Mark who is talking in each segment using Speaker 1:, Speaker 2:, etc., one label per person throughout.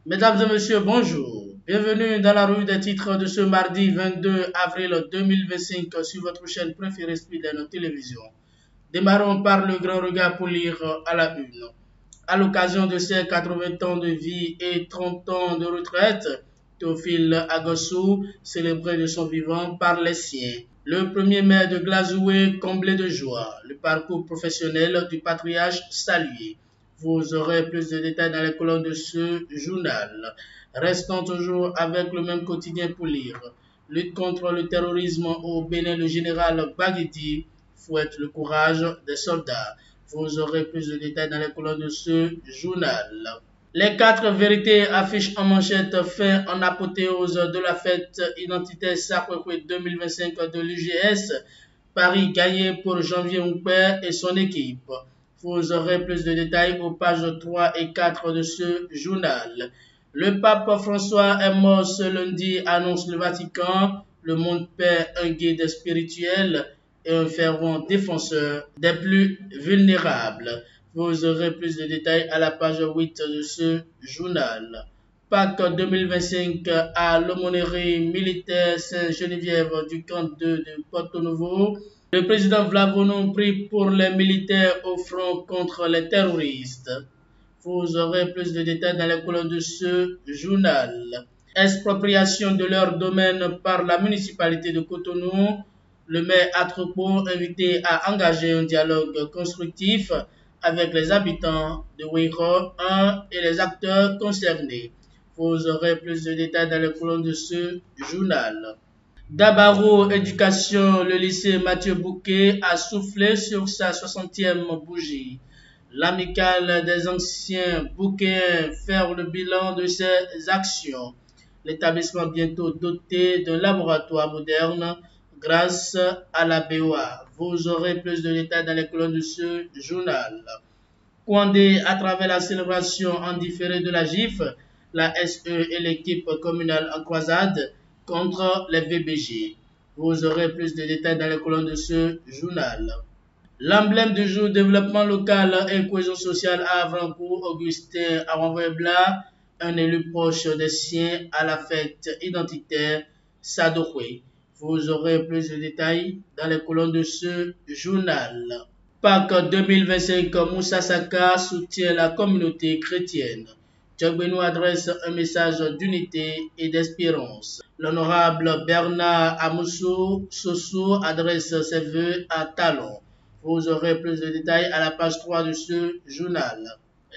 Speaker 1: Mesdames et messieurs, bonjour. Bienvenue dans la revue des titres de ce mardi 22 avril 2025 sur votre chaîne préférée Speedline Télévision. Démarrons par le grand regard pour lire à la une. À l'occasion de ses 80 ans de vie et 30 ans de retraite, Théophile Agassou, célébré de son vivant par les siens. Le premier maire de Glazoué, comblé de joie. Le parcours professionnel du patriarche salué. Vous aurez plus de détails dans les colonnes de ce journal. Restons toujours avec le même quotidien pour lire. Lutte contre le terrorisme au Bénin, le général Baguidi fouette le courage des soldats. Vous aurez plus de détails dans les colonnes de ce journal. Les 4 vérités affichent en manchette fin en apothéose de la fête identitaire Sacré-Cœur 2025 de l'UGS. Paris gagné pour Janvier Houpert et son équipe. Vous aurez plus de détails aux pages 3 et 4 de ce journal. Le pape François est mort ce lundi, annonce le Vatican. Le monde perd un guide spirituel et un fervent défenseur des plus vulnérables. Vous aurez plus de détails à la page 8 de ce journal. Pâques 2025 à l'aumônerie militaire Saint-Geneviève du camp 2 de Porto Novo. Le président Vlavono prie pour les militaires au front contre les terroristes. Vous aurez plus de détails dans les colonnes de ce journal. Expropriation de leur domaine par la municipalité de Cotonou. Le maire Atropos invité à engager un dialogue constructif avec les habitants de Ouiro 1 et les acteurs concernés. Vous aurez plus de détails dans les colonnes de ce journal. D'Abaro Éducation, le lycée Mathieu Bouquet a soufflé sur sa 60e bougie. L'amicale des anciens bouquets fait le bilan de ses actions. L'établissement bientôt doté d'un laboratoire moderne grâce à la BOA. Vous aurez plus de détails dans les colonnes de ce journal. Kouandé, à travers la célébration en différé de la GIF, la SE et l'équipe communale en croisade contre les VBG. Vous aurez plus de détails dans les colonnes de ce journal. L'emblème du jour, développement local et cohésion sociale à Avrancourt, Augustin Aranvebla, un élu proche des siens à la fête identitaire Sadokwe. Vous aurez plus de détails dans les colonnes de ce journal. Pâques 2025, Moussa Saka soutient la communauté chrétienne. Djogbenou adresse un message d'unité et d'espérance. L'honorable Bernard Amoussou Sossou adresse ses vœux à Talon. Vous aurez plus de détails à la page 3 de ce journal.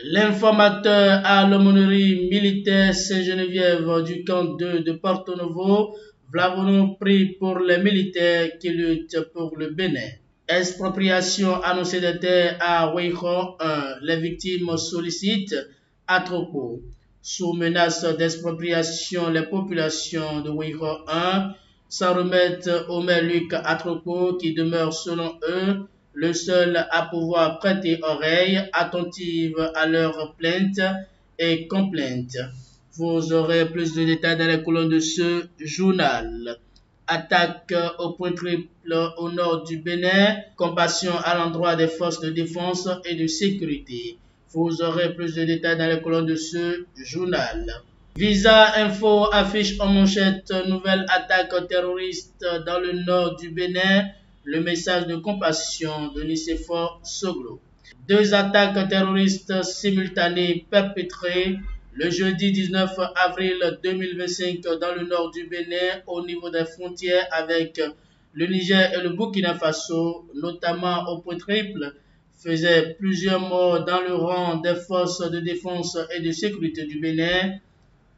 Speaker 1: L'informateur à l'aumônerie militaire Saint-Geneviève du camp 2 de Porto Novo, Vlavono prie pour les militaires qui luttent pour le Bénin. Expropriation annoncée des terres à Ouiro 1. Les victimes sollicitent Atropos. Sous menace d'expropriation, les populations de Ouiro 1 s'en remettent au maire Luc Atropos qui demeure selon eux le seul à pouvoir prêter oreille attentive à leurs plaintes et complaintes. Vous aurez plus de détails dans les colonnes de ce journal. Attaque au point triple au nord du Bénin, compassion à l'endroit des forces de défense et de sécurité. Vous aurez plus de détails dans les colonnes de ce journal. Visa Info affiche en manchette nouvelle attaque terroriste dans le nord du Bénin. Le message de compassion de Nicéphore Soglo. 2 attaques terroristes simultanées perpétrées le jeudi 19 avril 2025 dans le nord du Bénin au niveau des frontières avec le Niger et le Burkina Faso, notamment au point triple, faisaient plusieurs morts dans le rang des forces de défense et de sécurité du Bénin,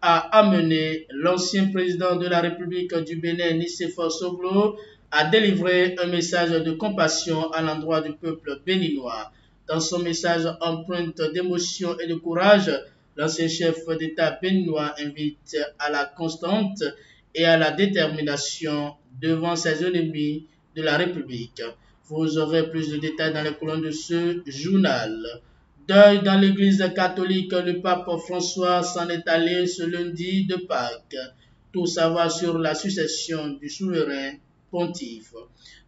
Speaker 1: a amené l'ancien président de la République du Bénin, Nicéphore Soglo, à délivrer un message de compassion à l'endroit du peuple béninois. Dans son message empreinte d'émotion et de courage, l'ancien chef d'État béninois invite à la constante et à la détermination devant ses ennemis de la République. Vous aurez plus de détails dans les colonnes de ce journal. Deuil dans l'église catholique, le pape François s'en est allé ce lundi de Pâques. Tout savoir sur la succession du souverain pontife.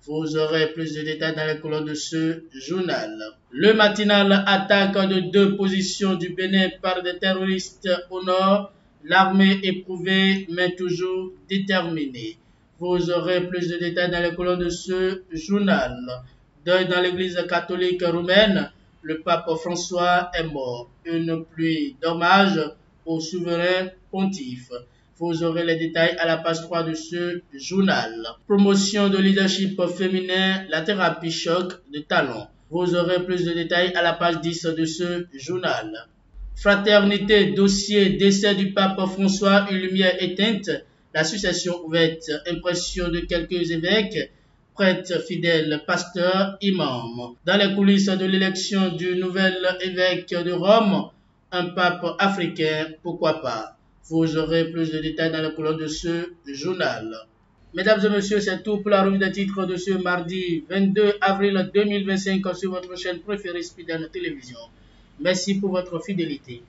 Speaker 1: Vous aurez plus de détails dans les colonnes de ce journal. Le matinal attaque de 2 positions du Bénin par des terroristes au nord. L'armée éprouvée mais toujours déterminée. Vous aurez plus de détails dans les colonnes de ce journal. Deuil dans l'église catholique roumaine, le pape François est mort. Une pluie d'hommages au souverain pontife. Vous aurez les détails à la page 3 de ce journal. Promotion de leadership féminin, la thérapie choc de talent. Vous aurez plus de détails à la page 10 de ce journal. Fraternité, dossier, décès du pape François, une lumière éteinte, la succession ouverte, impression de quelques évêques, prêtres, fidèles, pasteurs, imams. Dans les coulisses de l'élection du nouvel évêque de Rome, un pape africain, pourquoi pas. Vous aurez plus de détails dans la colonne de ce journal. Mesdames et messieurs, c'est tout pour la revue des titres de ce mardi 22 avril 2025 sur votre chaîne préférée Speedern Télévision. Merci pour votre fidélité.